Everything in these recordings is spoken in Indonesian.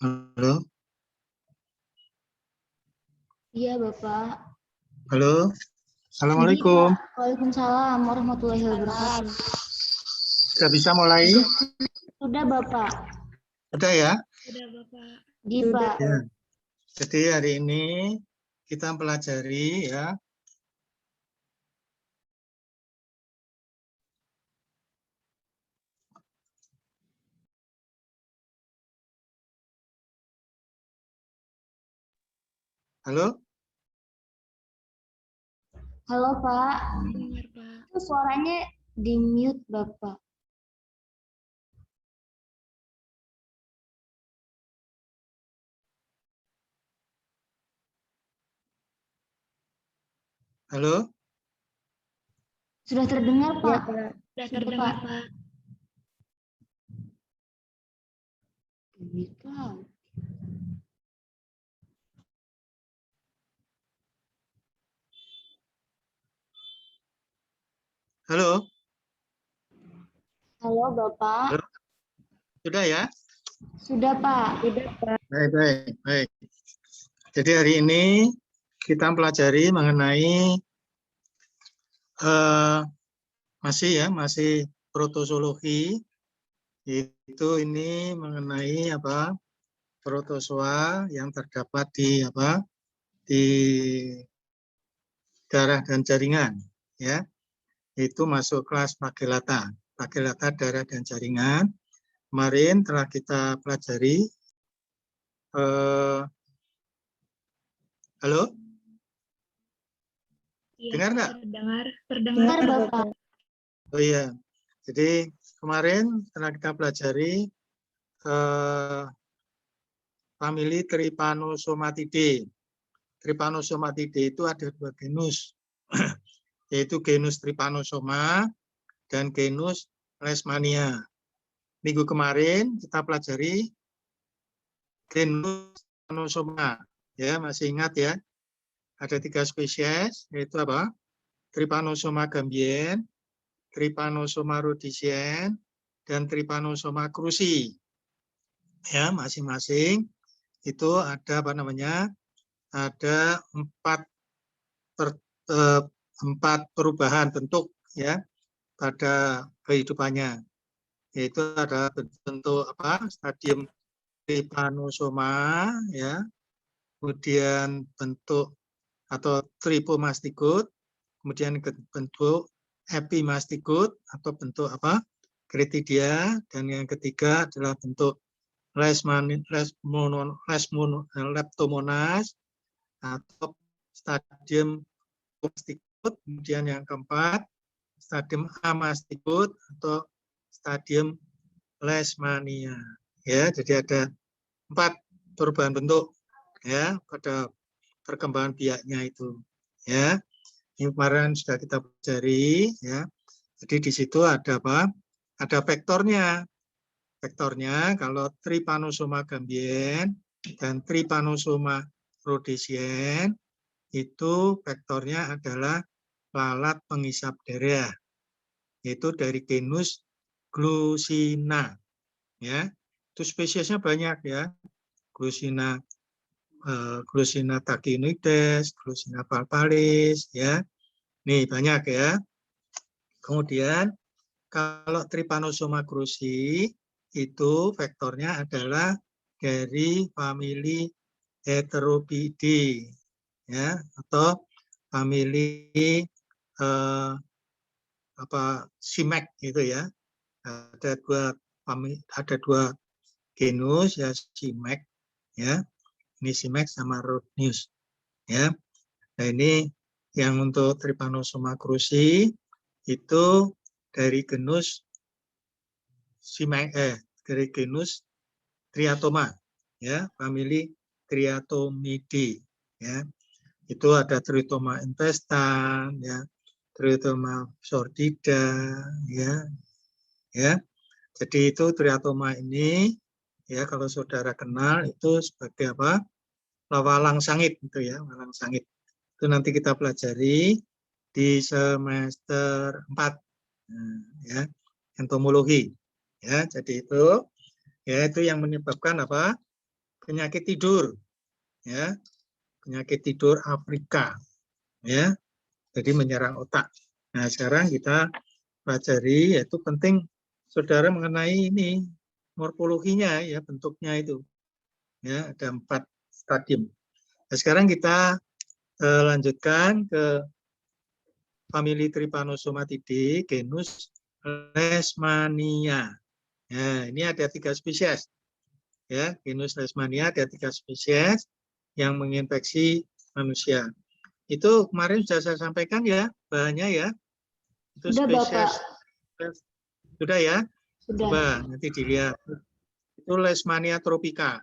Halo, Iya, Bapak. halo, Jadi, assalamualaikum. Pak, Waalaikumsalam warahmatullahi wabarakatuh. Sudah bisa mulai? Sudah, Bapak. Sudah ya? Sudah, Bapak. Di, Pak. Ya. Jadi hari ini kita pelajari ya. Halo? Halo, Pak. Dengar, Pak. Itu suaranya di mute, Bapak. Halo? Sudah terdengar, Pak? Sudah terdengar, Pak. Pak. Halo? Halo, Bapak. Halo? Sudah ya? Sudah, Pak. Baik, baik, baik. Jadi hari ini kita pelajari mengenai masih protozoologi. Itu ini mengenai protozoa yang terdapat di darah dan jaringan, ya. Itu masuk kelas Phagellata darah dan jaringan. Kemarin telah kita pelajari. Halo? Iya, Dengar nggak? Terdengar, Bapak. Oh iya. Jadi kemarin telah kita pelajari famili Trypanosomatidae. Trypanosomatidae itu ada 2 genus, yaitu genus Trypanosoma dan genus Leishmania. Minggu kemarin kita pelajari genus Trypanosoma. Ya, masih ingat ya? Ada 3 spesies, yaitu apa? Trypanosoma gambien, Trypanosoma rhodesian, dan Trypanosoma cruzi. Ya, masing-masing itu ada ada 4 perubahan bentuk ya pada kehidupannya. Yaitu ada bentuk stadium Trypanosoma ya, kemudian bentuk atau tripomastigot, kemudian bentuk epimastigot atau bentuk Cretidia, dan yang ketiga adalah bentuk Leptomonas atau stadium mastigot, kemudian yang keempat stadium amastigot atau stadium Leishmania. Ya, jadi ada 4 perubahan bentuk ya pada perkembangan biaknya itu. Ya, ini kemarin sudah kita pelajari ya. Jadi di situ ada apa? Ada vektornya. Vektornya kalau Trypanosoma gambien dan Trypanosoma rhodesian itu vektornya adalah lalat pengisap darah, yaitu dari genus Glossina. Ya, itu spesiesnya banyak ya. Glossina tachynoides, Glossina palpalis, ya. Nih banyak ya. Kemudian kalau Trypanosoma cruzi itu vektornya adalah dari famili Heterobidae, ya, atau famili Simek gitu ya. Ada dua genus ya, Simek ya. Ini Simek sama Rhodnius ya. Nah, ini yang untuk Trypanosoma cruzi itu dari genus dari genus Triatoma ya, famili Triatomidae ya. Itu ada Triatoma infestan ya, Triatoma sordida ya. Ya. Jadi itu Triatoma ini ya, kalau saudara kenal itu sebagai walang sangit gitu ya, walang sangit. Itu nanti kita pelajari di semester 4 ya, entomologi ya. Jadi itu ya, itu yang menyebabkan penyakit tidur, ya, penyakit tidur Afrika, ya, jadi menyerang otak. Nah, sekarang kita pelajari, yaitu penting saudara mengenai ini morfologinya, ya, bentuknya itu, ya, ada 4 stadium. Nah, sekarang kita lanjutkan ke famili Trypanosomatidae, genus Leishmania. Ya, ini ada 3 spesies. Ya, genus Leishmania ada 3 spesies yang menginfeksi manusia. Itu kemarin sudah saya sampaikan ya, bahannya ya. Itu Sudah, spesies. Bapak. Sudah ya? Sudah. Coba nanti dilihat. Itu Leishmania tropica.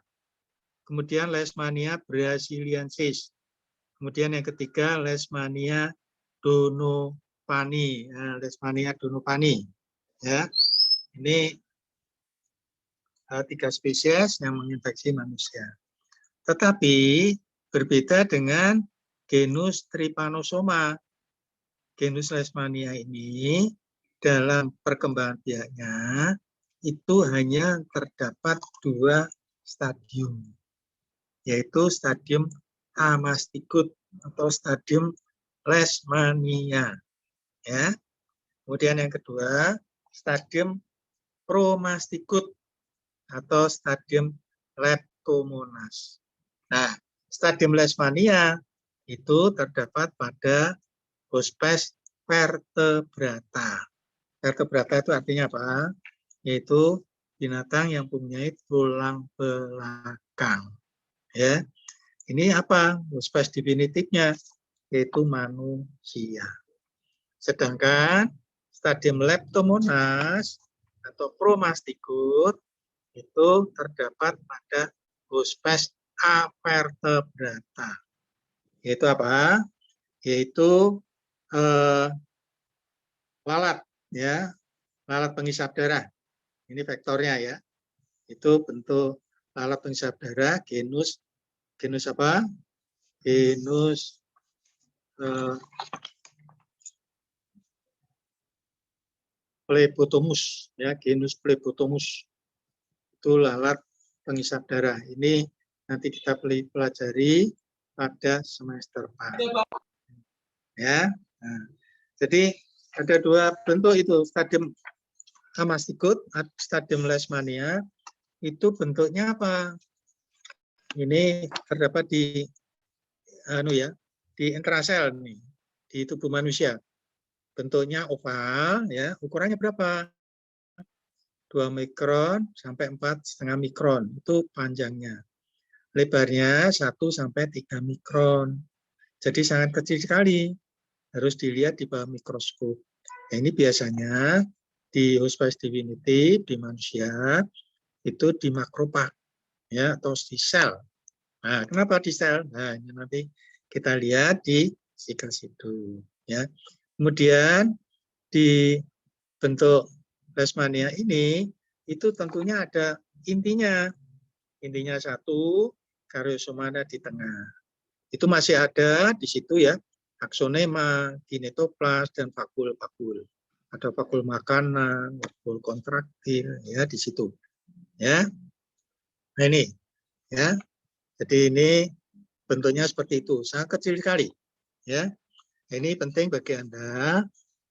Kemudian Leishmania brasiliensis. Kemudian yang ketiga Leishmania donopani. Nah, Leishmania donopani. Ya, ini 3 spesies yang menginfeksi manusia. Tetapi berbeda dengan genus Trypanosoma. Genus Leishmania ini dalam perkembangan biaknya itu hanya terdapat 2 stadium, yaitu stadium Amastigot atau stadium Leishmania. Ya. Kemudian yang kedua, stadium Promastigot atau stadium Leptomonas. Nah, stadium Leishmania itu terdapat pada hospes vertebrata. Vertebrata itu artinya apa? Yaitu binatang yang mempunyai tulang belakang. Ya, ini apa? Hospes definitifnya yaitu manusia. Sedangkan stadium Leptomonas atau Promastigot itu terdapat pada hospes avertebrata. Yaitu apa? Yaitu lalat, ya, lalat pengisap darah. Ini vektornya ya. Itu bentuk lalat pengisap darah genus apa? Genus Plebotomus, ya, genus Plebotomus. Itu lalat pengisap darah. Ini nanti kita pelajari pada semester 4. Ya. Nah, jadi ada 2 bentuk itu, stadium Amastigot, stadium Leishmania, itu bentuknya apa? Ini terdapat di di intrasel nih, di tubuh manusia. Bentuknya oval, ya. Ukurannya berapa? 2 mikron sampai 4,5 mikron. Itu panjangnya. Lebarnya 1 sampai 3 mikron. Jadi sangat kecil sekali. Harus dilihat di bawah mikroskop. Nah, ini biasanya di hospes definitif di manusia itu di makropag, ya, atau di sel. Nah, kenapa di sel? Nah, ini nanti kita lihat di sikasidu, ya. Kemudian di bentuk Leishmania ini itu tentunya ada intinya. Intinya 1, karyosoma di tengah. Itu masih ada di situ ya. Aksonema, kinetoplas, dan vakul-vakul. Ada vakul makanan, vakul kontraktil, ya, di situ. Ya. Nah, ini, ya. Jadi ini bentuknya seperti itu, sangat kecil sekali. Ya. Ini penting bagi Anda,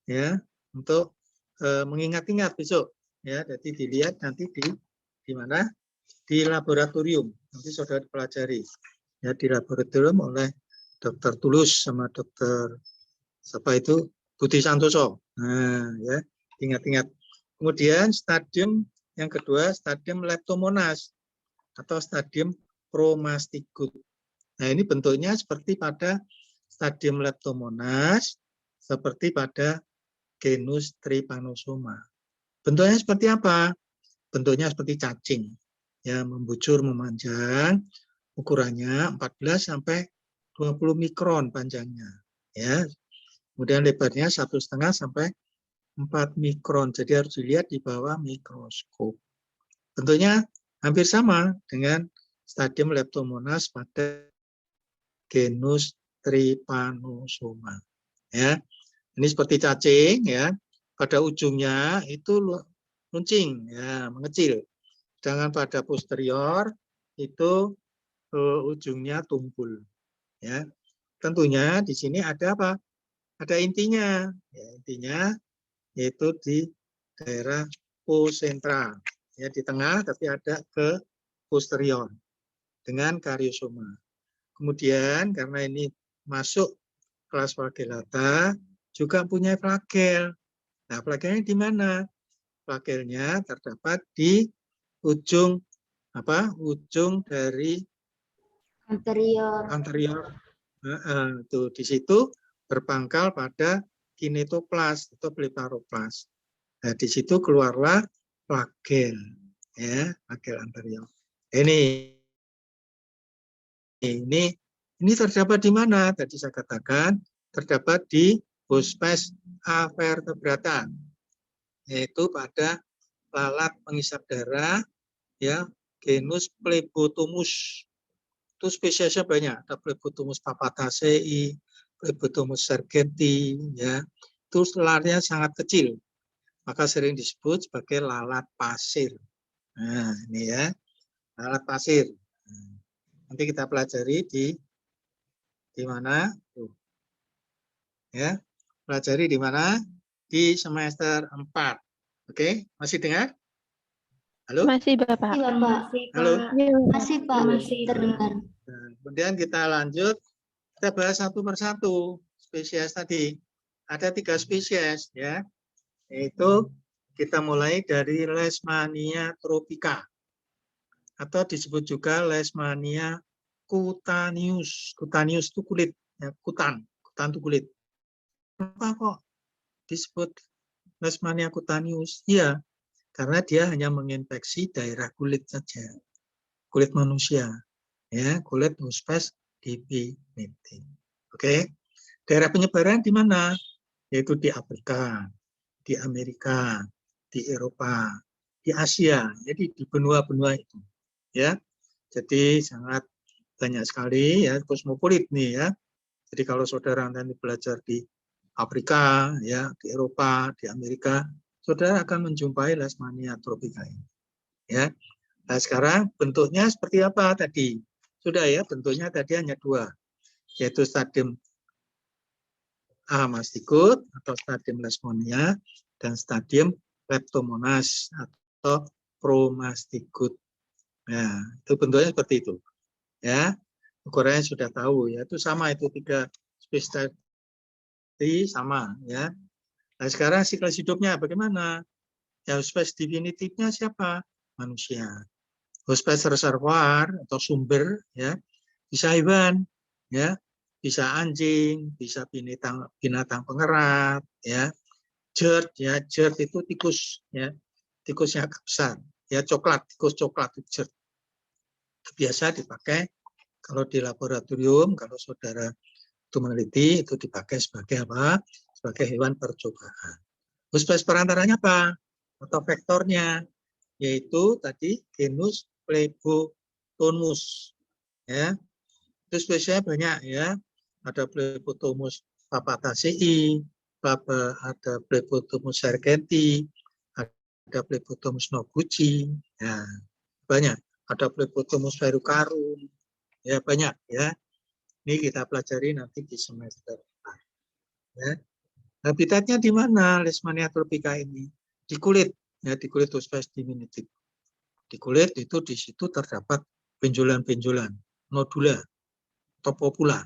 ya, untuk mengingat-ingat besok. Ya, jadi dilihat nanti di mana? Di laboratorium. Nanti saudara pelajari. Ya, di laboratorium oleh Dokter Tulus sama Dokter siapa itu, Budi Santoso. Nah, ya, ingat-ingat. Kemudian stadium yang kedua, stadium Leptomonas atau stadium Promastigot. Nah, ini bentuknya seperti pada stadium Leptomonas, seperti pada genus Trypanosoma. Bentuknya seperti apa? Bentuknya seperti cacing, ya, membujur, memanjang, ukurannya 14 sampai 20 mikron panjangnya, ya. Kemudian lebarnya 1,5 sampai 4 mikron. Jadi harus dilihat di bawah mikroskop. Bentuknya hampir sama dengan stadium Leptomonas pada genus Trypanosoma. Ya, ini seperti cacing, ya. Pada ujungnya itu luncing, ya, mengecil. Sedangkan pada posterior itu ujungnya tumpul. Ya, tentunya di sini ada apa? Ada intinya. Ya, intinya yaitu di daerah posentral. Ya, di tengah tapi ada ke posterior dengan kariosoma. Kemudian karena ini masuk kelas flagellata juga punya flagel. Nah, flagelnya di mana? Flagelnya terdapat di ujung ujung dari anterior. Tuh di situ berpangkal pada kinetoplas atau blefaroplas. Nah, di situ keluarlah flagel, ya, flagel anterior. Ini terdapat di mana? Tadi saya katakan terdapat di hospes avertebrata, yaitu pada lalat pengisap darah, ya, genus Plebotomus. Itu spesiesnya banyak, ada Plebotomus papatacei, Plebotomus sergenti, ya. Itu lalatnya sangat kecil, maka sering disebut sebagai lalat pasir. Nah, ini ya, lalat pasir. Nanti kita pelajari di mana? Tuh. Ya, pelajari di mana? Di semester 4. Oke, masih dengar? Halo? Masih, Masih, Bapak. Bapak. Masih, Halo? Pak. Iya, Bapak. Masih, Pak. Masih, Pak. Terdengar. Nah, kemudian kita lanjut, kita bahas satu persatu spesies tadi. Ada 3 spesies, ya, yaitu kita mulai dari Leishmania tropica atau disebut juga Leishmania cutaneus. Cutaneus itu kulit, ya, kutan itu kulit. Kenapa kok disebut Leishmania cutaneus? Iya, karena dia hanya menginfeksi daerah kulit saja, kulit manusia, ya, kulit hospes dipiniti. Oke, daerah penyebaran di mana? Yaitu di Afrika, di Amerika, di Eropa, di Asia, jadi di benua-benua itu, ya. Jadi sangat banyak sekali, ya, kosmopolit nih, ya. Jadi kalau saudara nanti belajar di Afrika, ya, di Eropa, di Amerika, saudara akan menjumpai Leishmania tropica ini, ya. Nah, sekarang bentuknya seperti apa tadi? Sudah, ya, bentuknya tadi hanya 2, yaitu stadium A mastikut atau stadium Leishmania dan stadium Leptomonas atau promastikut. Nah, itu bentuknya seperti itu. Ya, ukurannya sudah tahu, ya, itu sama, itu 3 spesies tadi sama, ya. Nah, sekarang siklus hidupnya bagaimana? Ya, hospes definitifnya siapa? Manusia. Hospes reservoir atau sumber, ya, bisa hewan, ya, bisa anjing, bisa binatang pengerat, ya. Jerk, ya, jerk itu tikus, ya, tikusnya agak besar, ya, coklat, tikus coklat itu jerk. Biasa dipakai kalau di laboratorium, kalau saudara itu meneliti, itu dipakai sebagai apa? Sebagai hewan percobaan. Hospes perantaranya apa? Atau vektornya, yaitu tadi genus Plebotomus. Ya, itu spesiesnya banyak, ya. Ada Plebotomus papatacei, ada Plebotomus sergenti, ada Plebotomus noguchi, ya, banyak. Ada Plebotomus verrucarum, ya, banyak, ya. Ini kita pelajari nanti di semester 4. Ya. Habitatnya di mana Leishmania tropica ini? Di kulit, ya, di kulit hospes diminutif. Di kulit itu di situ terdapat benjolan-benjolan, nodula atau popula.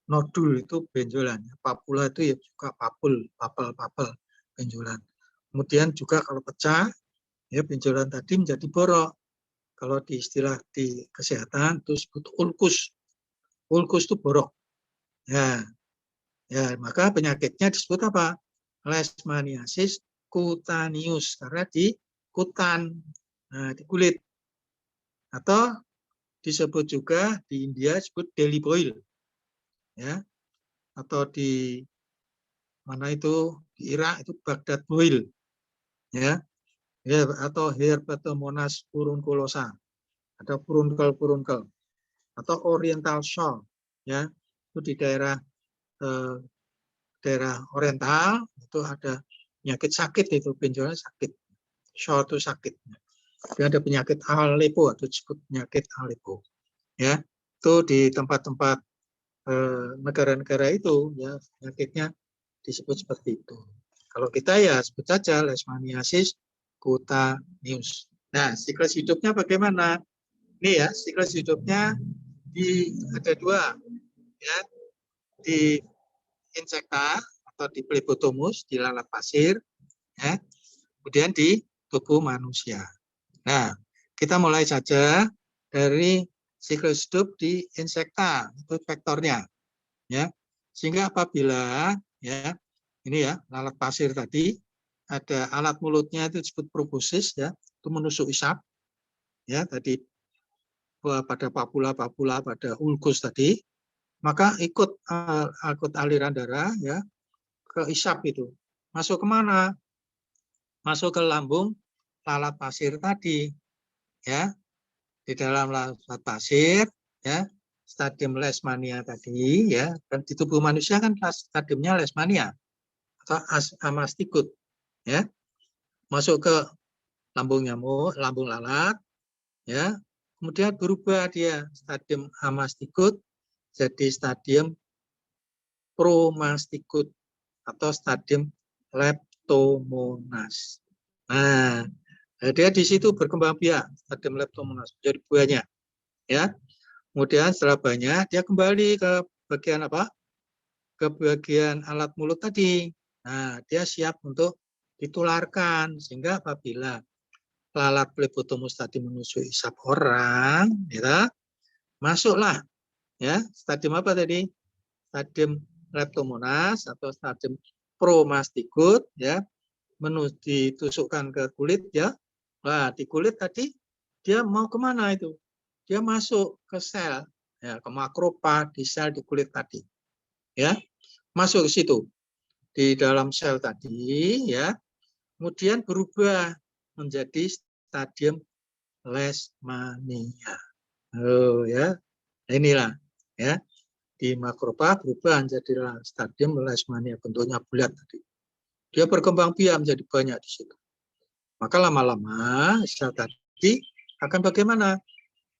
Nodul itu benjolan, papula itu ya juga papul, papel, benjolan. Kemudian juga kalau pecah, ya, benjolan tadi menjadi borok. Kalau di istilah di kesehatan itu disebut ulkus. Ulkus itu borok. Ya, ya, maka penyakitnya disebut apa? Leishmaniasis cutaneus karena di kutan, nah, di kulit. Atau disebut juga di India disebut Delhi boil, ya. Atau di mana itu di Irak itu Baghdad boil, ya. Ya, atau Herpetomonas furunculosa, ada furunkel, atau Oriental shawl, ya. Itu di daerah oriental itu ada penyakit sakit, itu benjolan sakit, shawl itu sakit. Dia ada penyakit Aleppo atau disebut penyakit Aleppo. Ya, itu di tempat-tempat negara-negara itu ya penyakitnya disebut seperti itu. Kalau kita ya sebut saja leishmaniasis cutaneus. Nah, siklus hidupnya bagaimana? Ini ya, siklus hidupnya ada dua, ya, di insekta atau di Phlebotomus, di lalat pasir, ya, kemudian di tubuh manusia. Nah, kita mulai saja dari siklus hidup di insekta, itu vektornya, ya, sehingga apabila ya ini ya lalat pasir tadi ada alat mulutnya itu disebut proboscis, ya, itu menusuk isap, ya, tadi pada papula pada ulkus tadi, maka ikut aliran darah ya ke isap itu. Masuk kemana? Masuk ke lambung lalat pasir tadi, ya. Di dalam lalat pasir, ya, stadium leishmania tadi, ya, dan di tubuh manusia kan stadiumnya leishmania atau amastikut, ya. Masuk ke lambung nyamuk, lambung lalat, ya. Kemudian berubah dia stadium amastikut jadi stadium promastikut atau stadium leptomonas. Nah, dia di situ berkembang biak stadium leptomonas jadi buahnya, ya. Kemudian setelah banyak dia kembali ke bagian apa? Ke bagian alat mulut tadi. Nah, dia siap untuk ditularkan sehingga apabila lalat Phlebotomus tadi menusuk isap orang, ya, masuklah ya stadium apa tadi? Stadium leptomonas atau stadium promastikut, ya, ditusukkan ke kulit, ya. Nah, di kulit tadi dia mau kemana itu? Dia masuk ke sel, ya, ke makropag di sel di kulit tadi, ya, masuk ke situ di dalam sel tadi, ya, kemudian berubah menjadi stadium leishmania. Oh, ya, inilah, ya, di makropag berubah menjadi stadium leishmania, bentuknya bulat tadi. Dia berkembang biak menjadi banyak di situ. Maka lama-lama sel tadi akan bagaimana?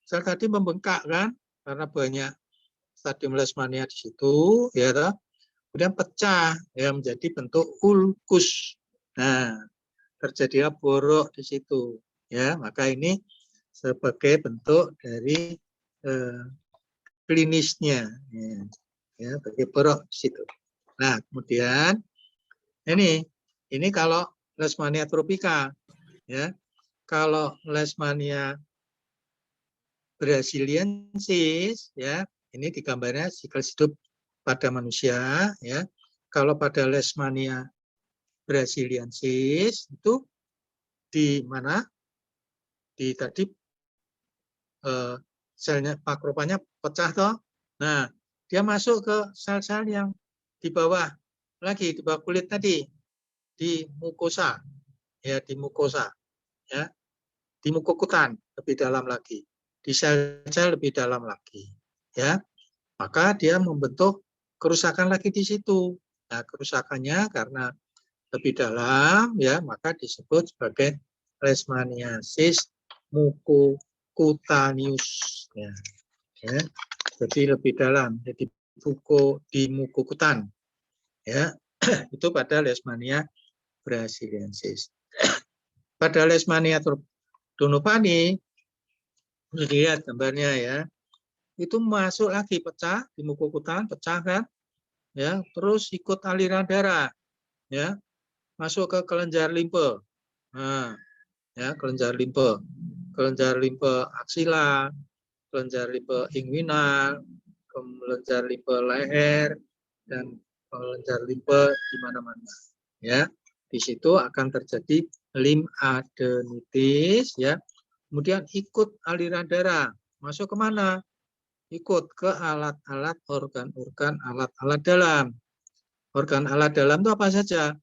Sel tadi membengkak kan, karena banyak stadium leishmania di situ, ya, kemudian pecah ya menjadi bentuk ulkus. Nah, terjadilah borok di situ, ya. Maka ini sebagai bentuk dari klinisnya, ya, bagi borok di situ. Nah, kemudian ini kalau leishmania tropika, ya. Kalau leishmania brasiliensis, ya, ini digambarnya siklus hidup pada manusia, ya. Kalau pada leishmania brasiliensis itu di mana? Di tadi selnya makropagnya pecah toh. Nah, dia masuk ke sel-sel yang di bawah lagi, di bawah kulit tadi, di mukosa, ya, di mukosa, ya, di mukokutan lebih dalam lagi, di sel-sel lebih dalam lagi, ya. Maka dia membentuk kerusakan lagi di situ. Nah, kerusakannya karena lebih dalam, ya, maka disebut sebagai leishmaniasis mucocutaneus, ya. Ya, jadi lebih dalam, jadi di mukokutan, ya. Itu pada leishmania brasiliensis. Pada leishmania donovani, lihat gambarnya, ya, itu masuk lagi pecah di mukokutan, pecah kan, ya, terus ikut aliran darah, ya, masuk ke kelenjar limfe. Nah, ya, kelenjar limfe aksila, kelenjar limfe inguinal, kelenjar limfe leher, dan kelenjar limfe di mana-mana, ya. Di situ akan terjadi limfadenitis, ya. Kemudian ikut aliran darah masuk kemana? Ikut ke alat-alat organ-organ alat-alat dalam. Organ alat dalam itu apa saja?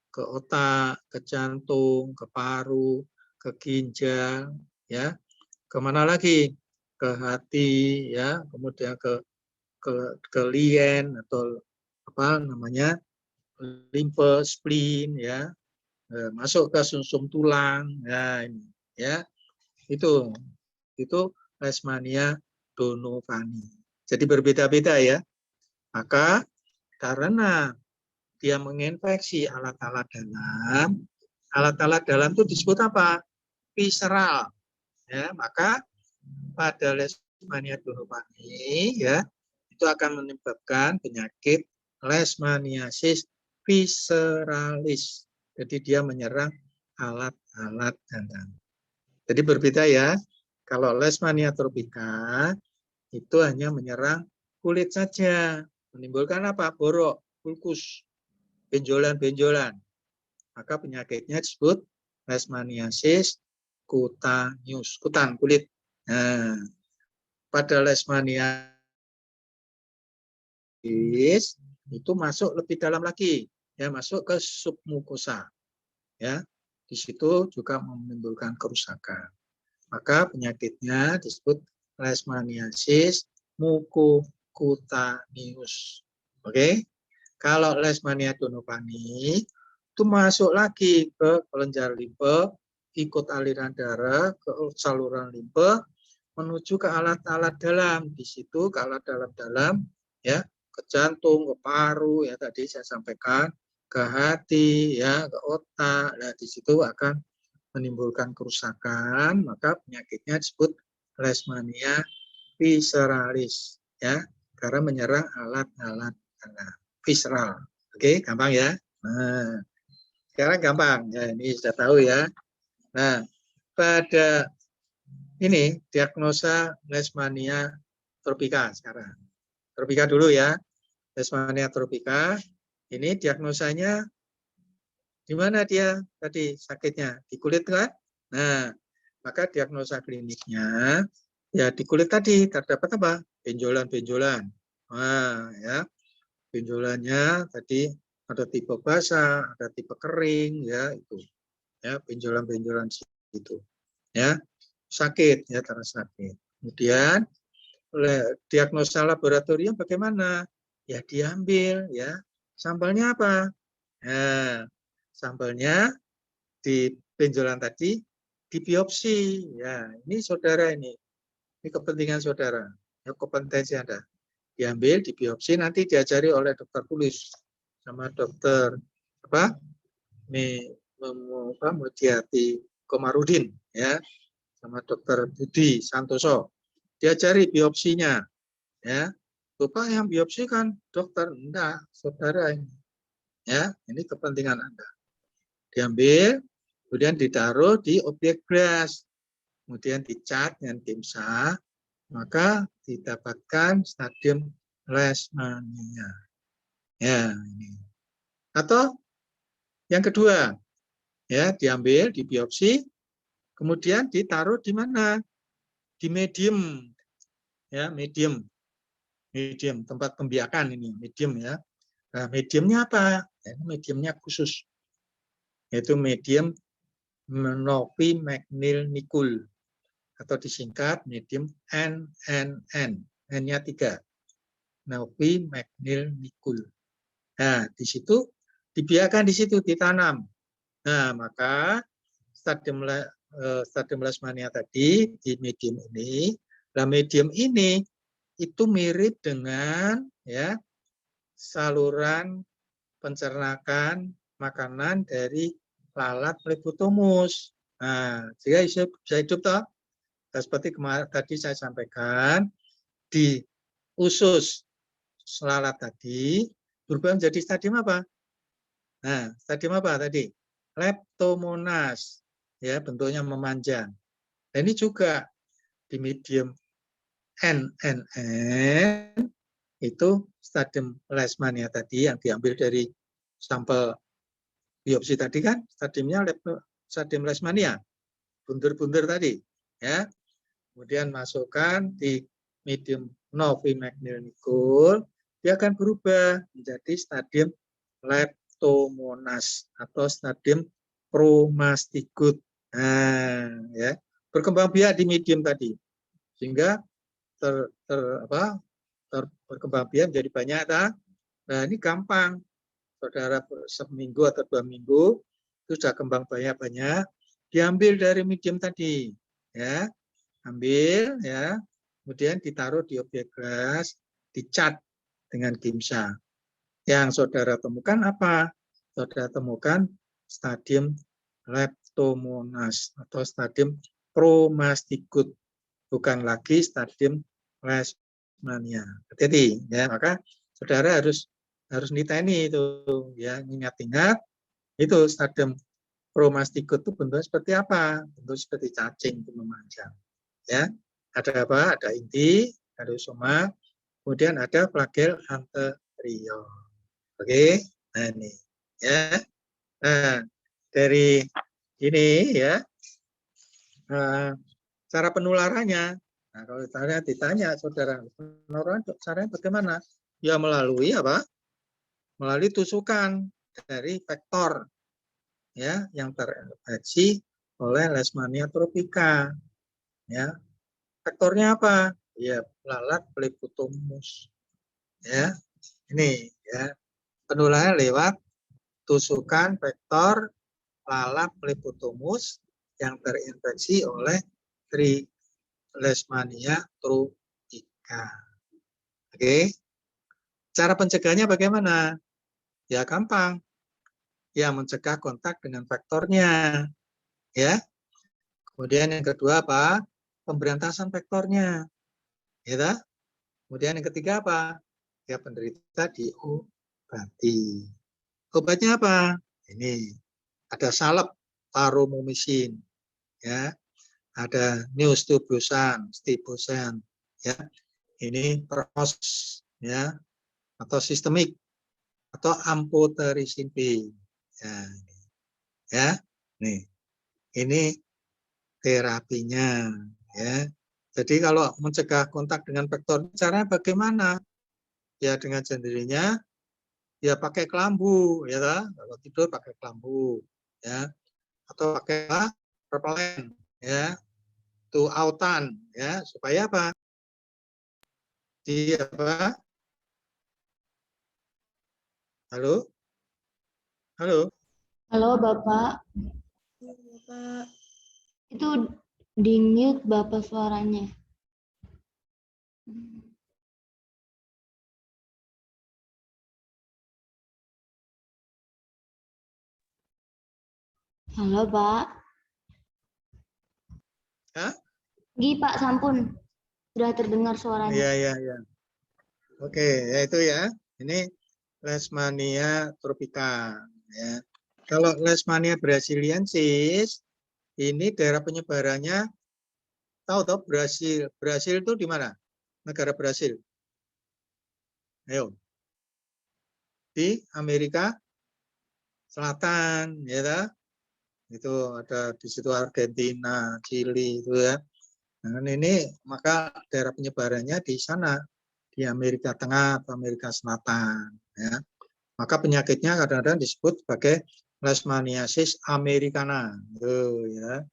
Ke otak, ke jantung, ke paru, ke ginjal, ya. Kemana lagi? Ke hati, ya. Kemudian ke lien atau apa namanya? Limfe, spleen, ya. Masuk ke sumsum tulang, ya, ini, ya. Itu Leishmania donovani. Jadi berbeda-beda ya. Maka karena dia menginfeksi alat-alat dalam itu disebut apa? Visceral. Ya, maka pada Leishmania donovani ya itu akan menyebabkan penyakit Leishmaniasis visceralis. Jadi dia menyerang alat-alat dalam. Jadi berbeda ya. Kalau Leishmania tropica itu hanya menyerang kulit saja, menimbulkan apa? Borok, ulkus, benjolan-benjolan. Maka penyakitnya disebut Leishmaniasis cutaneus, kutan kulit. Nah, pada Leishmaniasis itu masuk lebih dalam lagi, ya masuk ke submukosa, ya di situ juga menimbulkan kerusakan. Maka penyakitnya disebut Leishmaniasis mucocutaneus. Oke, kalau Leishmania donovani itu masuk lagi ke kelenjar limfe, ikut aliran darah ke saluran limfe menuju ke alat-alat dalam. Di situ ke alat dalam ya, ke jantung, ke paru ya tadi saya sampaikan, ke hati ya, ke otak. Nah, di situ akan menimbulkan kerusakan, maka penyakitnya disebut Leishmania visceralis ya, karena menyerang alat-alat visceral. Oke, gampang ya. Nah, sekarang gampang ya, ini sudah tahu ya. Nah, pada ini diagnosa Leishmania tropica sekarang. Tropica dulu ya. Leishmania tropica ini diagnosanya di mana dia tadi sakitnya? Di kulit kan? Nah, maka diagnosa kliniknya ya di kulit tadi terdapat apa? Benjolan-benjolan. Nah, ya. Benjolannya tadi ada tipe basah, ada tipe kering ya itu. Ya, benjolan-benjolan itu. Ya. Sakit ya, terasa sakit. Kemudian diagnosa laboratorium bagaimana? Ya diambil ya. Sampelnya apa? Nah, sampelnya di benjolan tadi dibiopsi. Ya, ini saudara ini kepentingan saudara. Ya, kompetensi Anda. Diambil, dibiopsi, nanti diajari oleh dokter tulis sama dokter apa? Mujiati Komarudin ya, sama dokter Budi Santoso. Diajari biopsinya ya. Bapak yang biopsi kan dokter, enggak, saudara ini. Ya, ini kepentingan Anda. Diambil, kemudian ditaruh di objek gas, kemudian dicat dengan timsah, maka didapatkan stadium Leishmania. Ya, ini. Atau yang kedua, ya diambil, dibiopsi, kemudian ditaruh di mana? Di medium, ya medium tempat pembiakan ini medium ya. Nah, mediumnya apa? Ya, mediumnya khusus, yaitu medium Novimagnyl-Nikul atau disingkat medium NNN, N-nya 3, Novimagnyl-Nikul. Nah, di situ dibiarkan di situ ditanam. Nah, maka stadium Leishmania tadi di medium ini, nah medium ini itu mirip dengan ya saluran pencernaan makanan dari lalat Pleurotomus. Nah, jika bisa hidup toh, nah, seperti kemarin tadi saya sampaikan, di usus lalat tadi berubah menjadi stadium apa? Nah, stadium apa tadi? Leptomonas, ya bentuknya memanjang. Nah, ini juga di medium NNN itu stadium Leishmania tadi yang diambil dari sampel biopsi tadi kan stadiumnya stadium Leishmania, bunder-bunder tadi, ya. Kemudian masukkan di medium Novimagnyl-Nikul, dia akan berubah menjadi stadium Leptomonas atau stadium Promastigut. Nah, ya, berkembang biak di medium tadi, sehingga berkembang biak menjadi banyak. Nah, ini gampang. Saudara seminggu atau 2 minggu itu sudah kembang banyak-banyak, diambil dari medium tadi. ya, ambil ya, kemudian ditaruh di objek gas, dicat dengan gimsa. Yang saudara temukan apa? Saudara temukan stadium Leptomonas atau stadium Chromastigut, bukan lagi stadium Leishmania. Jadi ya, maka saudara harus niteni itu ya, ingat-ingat itu stadium Chromastigut itu bentuknya seperti apa? Bentuk seperti cacing itu memanjang. Ya, ada apa? Ada inti, ada rizoma, kemudian ada flagel anterior. Oke, nah ini ya. Nah, dari ini ya, cara penularannya. Nah, kalau ditanya saudara, penularan caranya bagaimana? Ya melalui apa? Melalui tusukan dari vektor ya yang terinfeksi oleh Leishmania tropica. Ya, vektornya apa? Ya lalat Phlebotomus. Ya, ini ya penularan lewat tusukan vektor lalat Phlebotomus yang terinfeksi oleh Leishmania tropica. Oke, cara pencegahannya bagaimana? Ya gampang. Ya mencegah kontak dengan vektornya. Ya. Kemudian yang kedua apa? Pemberantasan vektornya. Ya. Kemudian yang ketiga apa? Ya penderita diobati. Obatnya apa? Ini ada salep paromomisin, ya, ada neostibosan, ya, ini pros, ya, atau sistemik, atau amphotericin B, ya, nih, ini terapinya, ya. Jadi kalau mencegah kontak dengan vektor, caranya bagaimana? Ya dengan sendirinya, ya pakai kelambu, ya, kalau tidur pakai kelambu, ya, atau pakai repelen, ya, itu autan, ya, supaya apa? Di apa? Halo, halo. Halo Bapak, Bapak. itu di mute Bapak suaranya. Halo Pak. Hah? Pak, sampun. Sudah terdengar suaranya. Iya, iya, iya. Oke, ya itu ya. Ini Leishmania tropica, ya. Kalau Leishmania brasiliensis, ini daerah penyebarannya, tahu Brasil. Brasil itu di mana? Negara Brasil. Ayo. Di Amerika Selatan, ya. Itu ada di situ Argentina, Chili itu ya. Nah, ini maka daerah penyebarannya di sana, di Amerika Tengah atau Amerika Selatan, ya. Maka penyakitnya kadang-kadang disebut sebagai Leishmaniasis americana, ya,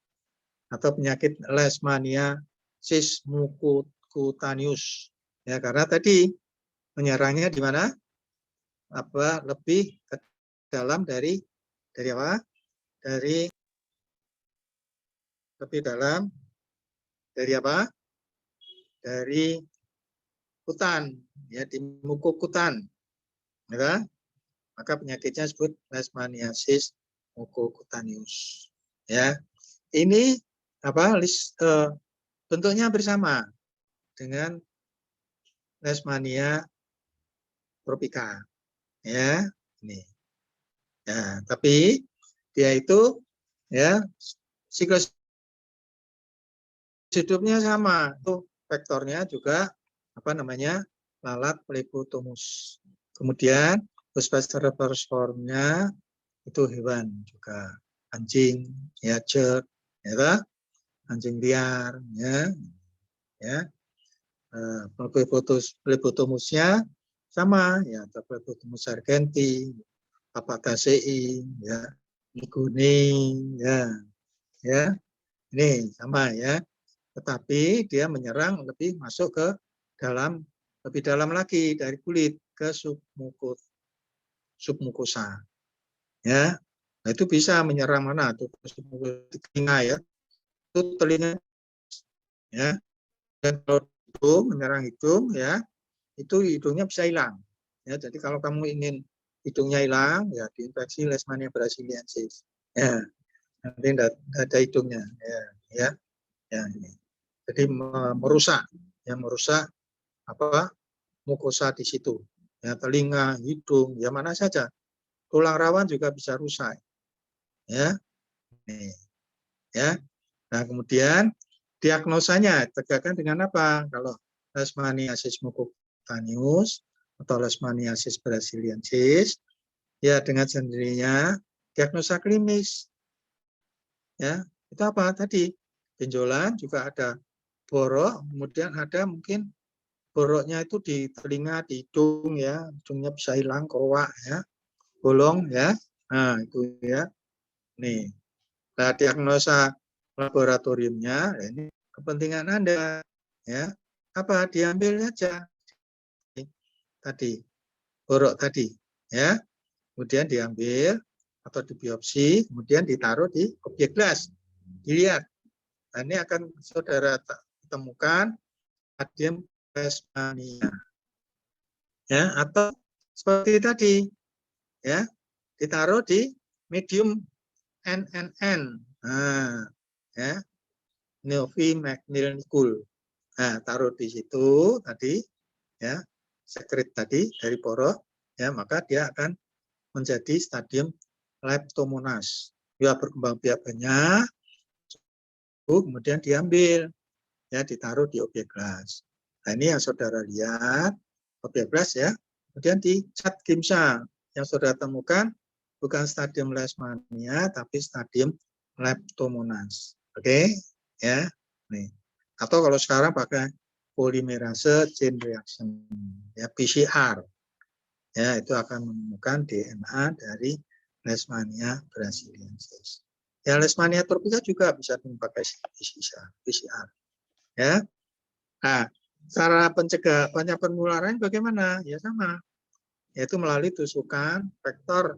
atau penyakit Leishmaniasis mucocutaneous, ya, karena tadi menyerangnya di mana? Apa lebih ke dalam dari apa? Dari lebih dalam dari apa? Dari kutan, ya, di mukokutan, ya. Maka penyakitnya disebut Leishmaniasis mucocutaneous, ya. Ini apa? Bentuknya hampir sama dengan Leishmania tropica, ya. Ini, ya, tapi dia itu ya siklus hidupnya sama, itu vektornya juga apa namanya, lalat Phlebotomus. Kemudian Hospes-reperformnya itu hewan juga, anjing, ya, jerk, ya, anjing liar, ya. Phlebotomusnya sama, ya, Phlebotomus argenti, Papagasei, ya, Migone, ya, ini sama ya. Tetapi dia menyerang masuk ke dalam, lebih dalam lagi dari kulit ke submukosa, ya. Nah, itu bisa menyerang mana tuh? Telinga, ya. Itu telinga ya. Dan kalau hidung, menyerang hidung, ya, itu hidungnya bisa hilang. Ya, jadi kalau kamu ingin hidungnya hilang, ya diinfeksi Leishmania brasiliensis. Ya, nanti tidak ada hidungnya. Ya. Ini. Jadi merusak, ya merusak apa mukosa di situ. Ya, telinga, hidung, ya mana saja. Tulang rawan juga bisa rusak. Ya, nih, ya. Nah, kemudian diagnosanya tegakkan dengan apa? Kalau Leishmaniasis mucocutaneous atau Leishmaniasis brasiliensis, ya dengan sendirinya diagnosa klinis. Ya, itu apa tadi? Benjolan, juga ada borok, kemudian ada mungkin boroknya itu di telinga, di hidung, ya, hidungnya bisa hilang, kowak, ya, bolong, ya. Nah, itu ya. Nih, nah diagnosa laboratoriumnya, ini kepentingan Anda, ya. Apa? Diambil saja tadi, borok tadi, ya. Kemudian diambil atau dibiopsi, kemudian ditaruh di objek las. Dilihat. Nah, ini akan saudara temukan stadium Leishmania. Ya, atau seperti tadi, ya, ditaruh di medium NNN. Nah, ya, Neovi McNeil-Nicol. Nah, taruh di situ tadi, ya, sekret tadi dari borok, ya, maka dia akan menjadi stadium Leptomonas. Ya, berkembang biak banyak, kemudian diambil, ya, ditaruh di objek las. Nah, ini yang saudara lihat, objek las, ya. Kemudian di cat Gimsa, yang saudara temukan bukan stadium Leishmania, tapi stadium Leptomonas. Oke, ya. Nih. Atau kalau sekarang pakai polymerase chain reaction, ya, PCR. Ya, itu akan menemukan DNA dari Leishmania brasiliensis. Ya, Leishmania tropica juga bisa dipakai PCR. Ya. Nah, cara pencegah banyak penularan bagaimana? Ya sama, yaitu melalui tusukan vektor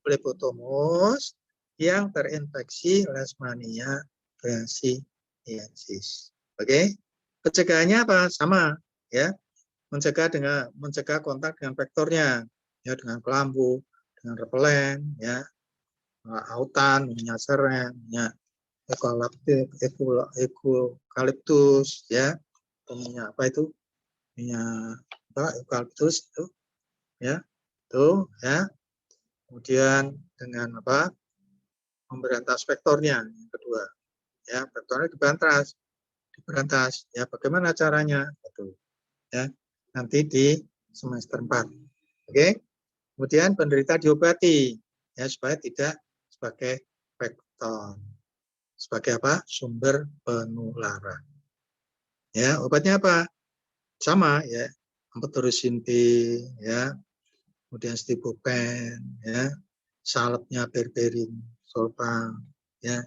Phlebotomus yang terinfeksi Leishmania brasiliensis. Oke, pencegahannya apa? Sama, ya, mencegah kontak dengan vektornya, ya, dengan kelambu, dengan repelen, ya, autan, minyak serem, ya, eukaliptus, ya, minyak apa itu, minyak apa, eukaliptus itu, ya, itu, ya. Kemudian dengan apa, memberantas vektornya, yang kedua, ya, vektornya diberantas, ya, bagaimana caranya, itu, ya, nanti di semester 4. Oke, kemudian penderita diobati, ya, supaya tidak sebagai vektor. Sebagai apa? Sumber penularan. Ya, obatnya apa? Sama, ya. Amphotericin B, ya. Kemudian Stibopen, ya. Salepnya berberin sulfam, ya.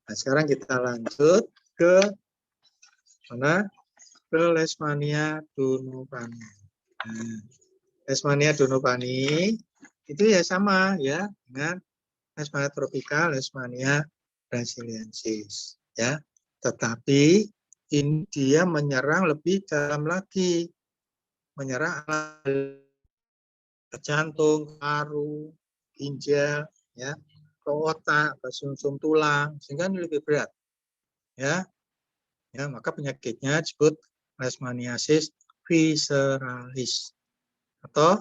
Nah, sekarang kita lanjut ke mana? Ke Leishmania donopani. Nah, Leishmania donopani itu ya sama, ya, dengan Leishmania tropica, Leishmania brasiliensis, ya. Tetapi ini dia menyerang lebih dalam lagi, menyerang jantung, paru, ginjal, ya, ke otak, ke sumsum tulang, sehingga ini lebih berat, ya. Ya, maka penyakitnya disebut Leishmaniasis visceralis atau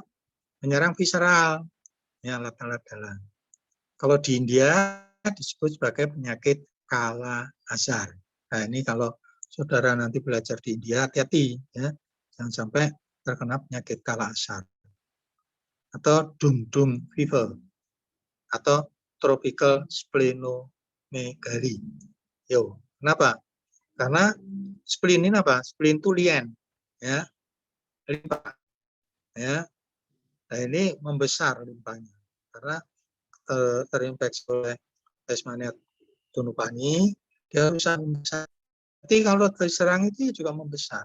menyerang visceral, ya, alat-alat dalam. Kalau di India disebut sebagai penyakit Kala Azar. Nah, ini kalau saudara nanti belajar di India, hati-hati, ya, jangan sampai terkena penyakit Kala Azar atau Dum-Dum fever atau tropical splenomegaly. Yo, kenapa? Karena spleen ini apa? Spleen itu lien, ya, limpa, ya. Nah, ini membesar limpanya karena terinfeksi oleh Leishmania donopani, dia bisa membesar. Jadi kalau diserang itu juga membesar.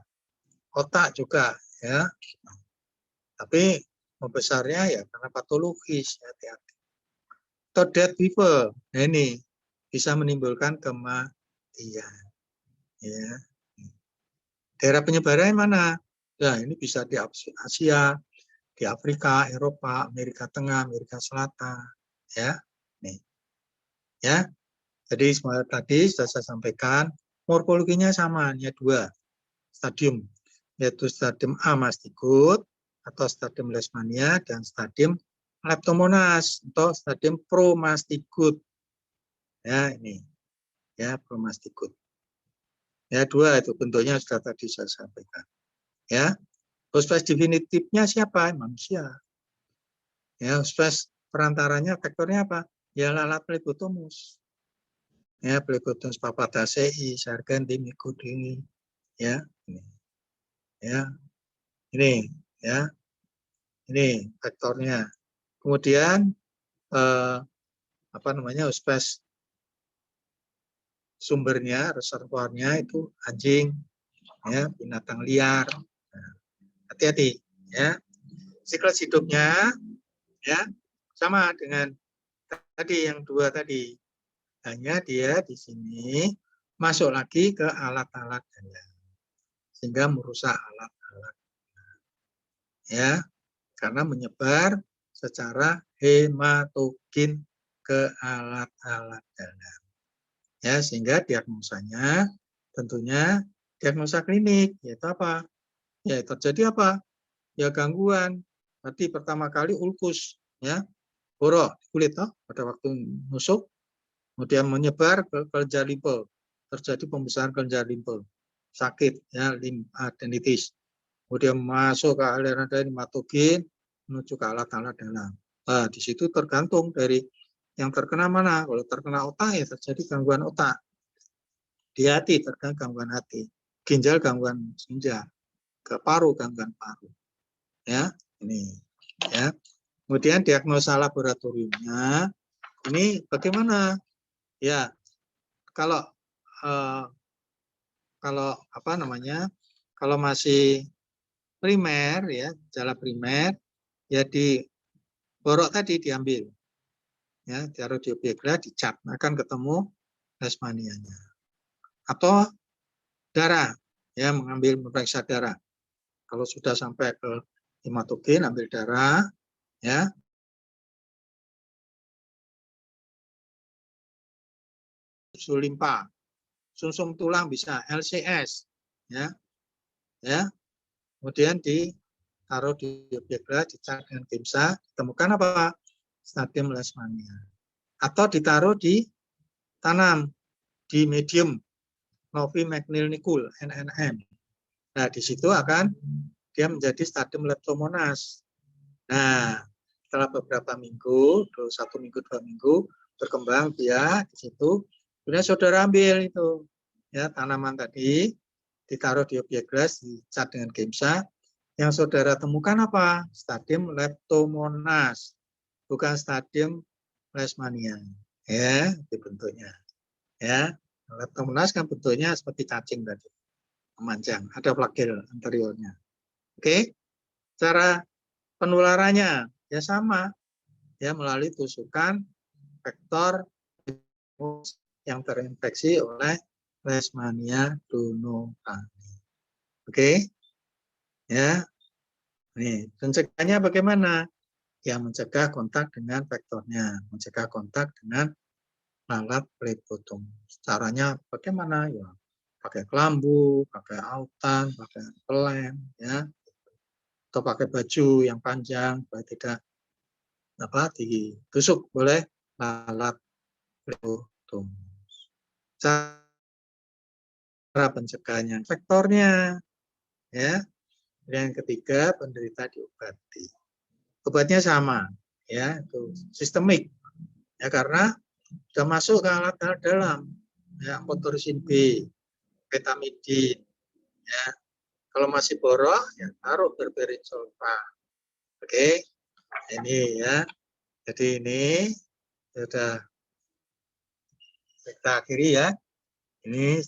Otak juga, ya. Tapi membesarnya ya karena patologis, hati-hati. Atau dead fever, nah ini bisa menimbulkan kematian. kematian. Ya. Daerah penyebarannya mana? Nah, ini bisa di Asia, di Afrika, Eropa, Amerika Tengah, Amerika Selatan, ya. Nih. Ya. Jadi tadi sudah saya sampaikan, morfologinya sama, hanya 2 stadium, yaitu stadium Amastigot atau stadium Leishmania dan stadium Leptomonas atau stadium Promastigot. Ya, ini. Ya, Promastigot. Ya, 2 itu bentuknya sudah tadi saya sampaikan. Ya. Hospes definitifnya siapa? Manusia. Ya, hospes perantaranya vektornya apa? Ya, lalat Plebotomus. Ya, Plebotomus papadacei, sarganti, mycodini. Ya, ini. Ya, ini, ya, ini vektornya. Kemudian apa namanya, hospes sumbernya, reservoirnya itu anjing, ya, binatang liar. Hati-hati, ya. Siklus hidupnya, ya, sama dengan tadi yang 2 tadi. Hanya dia di sini masuk lagi ke alat-alat dalam, sehingga merusak alat-alat, ya, karena menyebar secara hematogen ke alat-alat dalam, ya, sehingga diagnosanya tentunya diagnosa klinik, yaitu apa? Ya, terjadi apa? Ya, gangguan. Tadi pertama kali ulkus, ya, borok di kulit toh, pada waktu nusuk, kemudian menyebar ke kelenjar limfe, terjadi pembesaran kelenjar limfe, sakit, ya, limfadenitis, kemudian masuk ke aliran darah hematogen menuju ke alat-alat dalam. Nah, di situ tergantung dari yang terkena mana. Kalau terkena otak, ya terjadi gangguan otak. Di hati terkena gangguan hati, ginjal gangguan ginjal, ke paru gangguan paru. Ya, ini, ya. Kemudian diagnosa laboratoriumnya ini bagaimana? Ya, kalau apa namanya, kalau masih primer, ya, gejala primer, ya di borok tadi diambil, ya, taruh di obyek gelas, dicap, akan ketemu leishmanianya. Atau darah, ya, mengambil memeriksa darah. Kalau sudah sampai ke hematogen, ambil darah, ya. Usul limpa, sumsum tulang bisa LCS, ya, ya. Kemudian ditaruh di obyek gelas, dicak dengan kimsa, ditemukan apa? Stadium leishmania. Atau ditaruh di tanam di medium Novi McNeil-Nicol NNM. Nah, di situ akan dia menjadi stadium Leptomonas. Nah, setelah beberapa minggu, 1 minggu, 2 minggu berkembang dia di situ, kemudian saudara ambil itu, ya, tanaman tadi, ditaruh di obyek gelas, dicat dengan kimsa. Yang saudara temukan apa? Stadium Leptomonas, bukan stadium Leishmania. Ya, itu bentuknya. Ya, Leptomonas kan bentuknya seperti cacing tadi, memanjang, ada flagel anteriornya. Oke, cara penularannya ya sama, ya, melalui tusukan vektor yang terinfeksi oleh Leishmania donopani. Oke, ya. Nih, pencegahannya bagaimana? Ya, mencegah kontak dengan vektornya, mencegah kontak dengan lalat Plebotomus. Caranya bagaimana? Ya, pakai kelambu, pakai autan, pakai pelem, ya, atau pakai baju yang panjang supaya tidak ditusuk oleh lalat Plebotomus. Cara pencegahannya, vektornya, ya. Yang ketiga, penderita diobati. Obatnya sama, ya, itu sistemik, ya, karena sudah masuk ke alat-alat dalam, ya, amphotericin B, betamidin, ya. Kalau masih borok, ya, taruh berberin sulfa. Oke, ini, ya. Jadi ini sudah kita akhiri, ya. Ini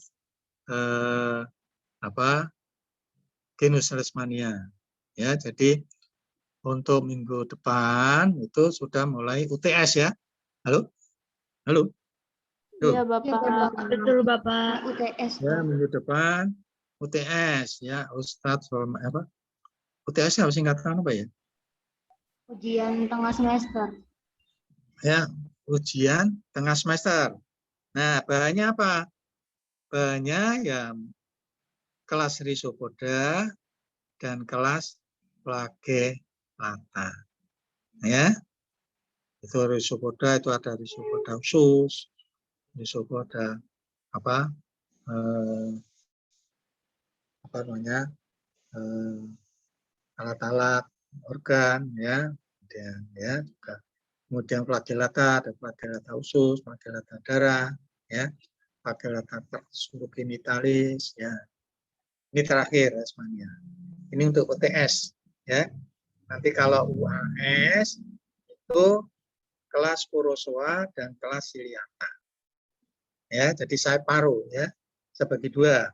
genus Leishmania, ya. Jadi untuk minggu depan itu sudah mulai UTS, ya. Halo, halo. Tuh, Iya, Bapak. Betul, Bapak. UTS, ya Pak. minggu depan UTS ya, Ustadz apa? UTS apa singkatan apa ya? Ujian tengah semester. Ya, ujian tengah semester. Nah, bahannya apa? Bahannya ya kelas Risopoda dan kelas Flagellata. Ya, itu Risopoda itu ada Risopoda usus, Risopoda apa? Apa namanya? Alat-alat organ ya, kemudian ya juga. Kemudian flagellata, ada flagellata usus, flagellata darah, ya, flagellata genitalis, ya. Ini terakhir semuanya. Ini untuk UTS, ya. Nanti kalau UAS itu kelas Kurosoa dan kelas Ciliata. Ya, jadi saya paruh ya. Saya bagi dua.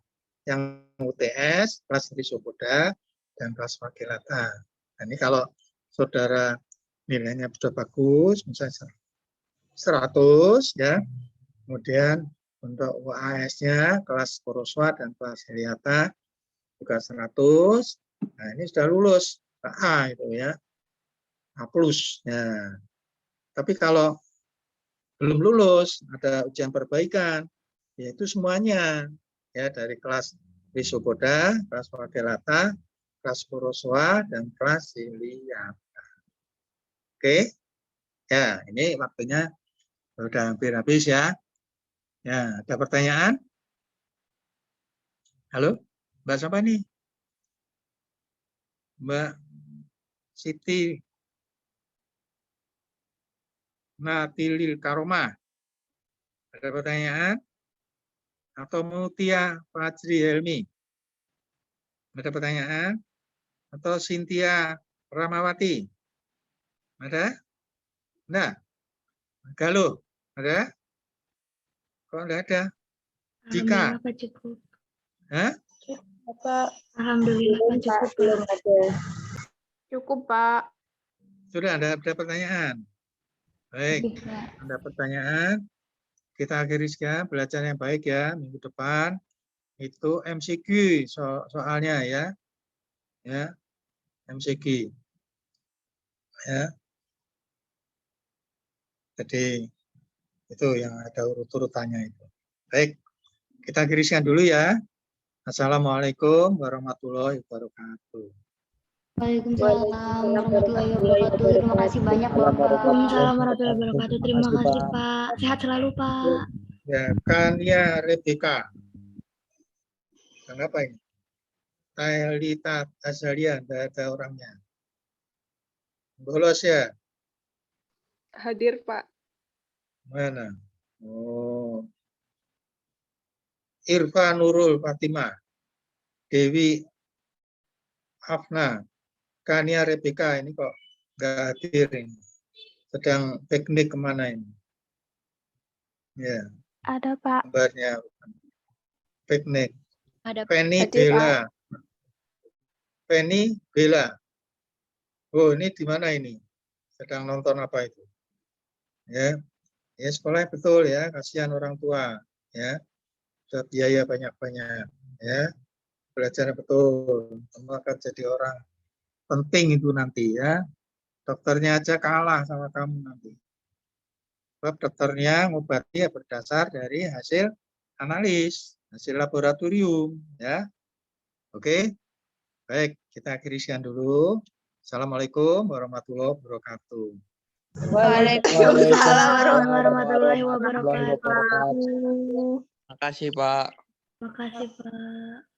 Yang UTS kelas Risopoda dan kelas Flagellata. Nah, ini kalau saudara nilainya sudah bagus, misalnya 100 ya. Kemudian untuk UAS-nya kelas Kurosoa dan kelas Ciliata juga 100. Nah, ini sudah lulus A itu ya. A+. Ya. Tapi kalau belum lulus, ada ujian perbaikan, yaitu semuanya ya dari kelas Risopoda, kelas Flagellata, kelas Kurosoa dan kelas Ciliata. Oke. Ya, ini waktunya sudah hampir habis ya. Ya, ada pertanyaan? Halo? Mbak siapa nih? Mbak Siti Natilil Karoma. Ada pertanyaan? Atau Mutia Fajri Helmi? Ada pertanyaan? Atau Cynthia Ramawati? Ada? Enggak? Galuh? Ada? Kok enggak ada? Jika? Alhamdulillah, Pak, cukup. Hah? Bapak. Alhamdulillah, Pak, cukup. Belum ada. Cukup, Pak. Sudah ada pertanyaan? Baik, ada pertanyaan. Kita akhiri sekian belajar yang baik ya. Minggu depan itu MCQ soalnya ya. Ya, MCQ. Ya. Jadi itu yang ada urut-urutannya itu. Baik, kita akhiri sekian dulu ya. Assalamualaikum warahmatullahi wabarakatuh. Waalaikumsalam warahmatullahi wabarakatuh. Terima kasih banyak, Bapak. Waalaikumsalam warahmatullahi wabarakatuh. Terima kasih, Pak. Sehat selalu, Pak. Ya, Kania Rebeka. Kenapa ini? Tailita Azalia, tidak ada orangnya. Bolos ya? Hadir, Pak. Mana? Oh. Irfa Nurul Fatima. Dewi Afna. Kania Rebeka ini kok nggak hadir ini. Sedang piknik kemana ini? Ya. Ada, Pak. Gambarnya piknik. Ada Penny Hadir, Bella. Penny Bella. Oh, ini di mana ini? Sedang nonton apa itu? Ya. Ya, sekolah betul ya, kasihan orang tua ya. Sudah biaya banyak-banyak ya. Belajar betul. Kamu akan jadi orang penting itu nanti ya. Dokternya aja kalah sama kamu nanti. Sebab dokternya ngobati ya berdasar dari hasil analis, hasil laboratorium ya. Oke. Baik, kita akhiri sekian dulu. Assalamualaikum warahmatullahi wabarakatuh. Waalaikumsalam warahmatullahi wabarakatuh. Makasih, Pak. Makasih, Pak.